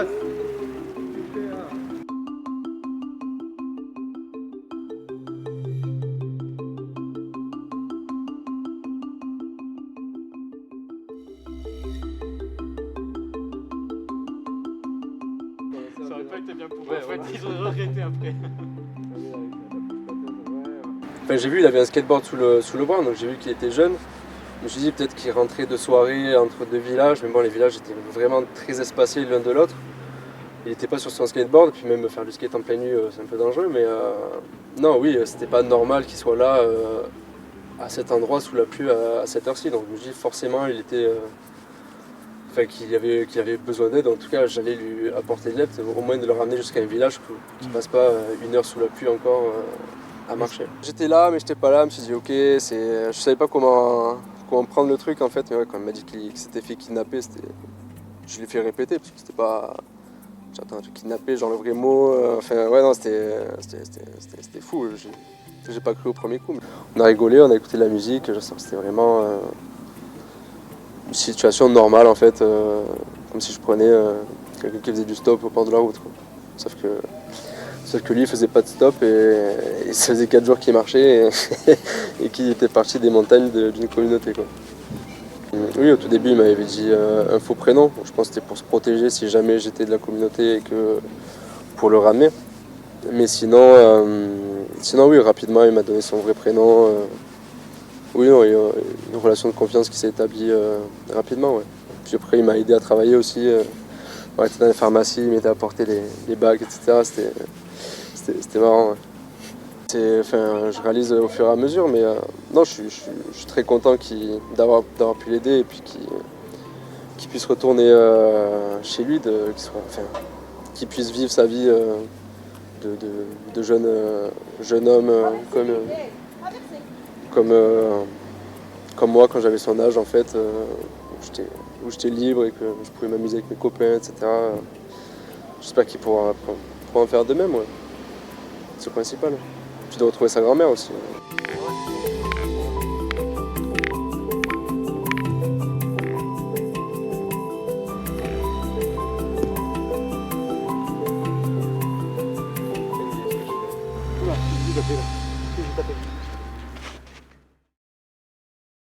Gracias. Ça aurait pas été bien pour eux. En fait, ils ont regretté après. Enfin, j'ai vu, il avait un skateboard sous le bras, donc j'ai vu qu'il était jeune. Je me suis dit peut-être qu'il rentrait de soirée entre deux villages, mais bon, les villages étaient vraiment très espacés l'un de l'autre. Il n'était pas sur son skateboard, puis même faire du skate en pleine nuit, c'est un peu dangereux, mais non, oui, c'était pas normal qu'il soit là à cet endroit sous la pluie à cette heure-ci. Donc je me dis forcément, il était, enfin, qu'il avait besoin d'aide. En tout cas, j'allais lui apporter de l'aide, au moins de le ramener jusqu'à un village pour qu'il passe pas une heure sous la pluie encore à marcher. J'étais là, mais j'étais pas là. Je me suis dit ok, je savais pas comment prendre le truc en fait. Mais ouais, quand il m'a dit qu'il s'était fait kidnapper, je lui ai fait répéter parce que c'était pas. J'attends un truc kidnappé, genre le vrai mot. Enfin ouais non, c'était fou. J'ai pas cru au premier coup. On a rigolé, on a écouté de la musique. C'était vraiment une situation normale en fait, comme si je prenais quelqu'un qui faisait du stop au bord de la route, quoi. Sauf que lui il faisait pas de stop et ça faisait 4 jours qu'il marchait et qu'il était parti des montagnes d'une communauté, quoi. Oui, au tout début il m'avait dit un faux prénom. Je pense que c'était pour se protéger si jamais j'étais de la communauté et que pour le ramener. Mais sinon oui, rapidement il m'a donné son vrai prénom. Oui, non, il y a une relation de confiance qui s'est établie rapidement. Ouais. Puis après, il m'a aidé à travailler aussi. On était dans la pharmacie, il m'aidait à porter les bacs, etc. C'était marrant. Ouais. Je réalise au fur et à mesure, mais non, je suis très content d'avoir pu l'aider et puis qu'il puisse retourner chez lui, qu'il puisse vivre sa vie de jeune homme comme moi quand j'avais son âge en fait, où j'étais libre et que je pouvais m'amuser avec mes copains, etc. J'espère qu'il pourra en faire de même, ouais. C'est le principal. Puis de retrouver sa grand-mère aussi. Oula,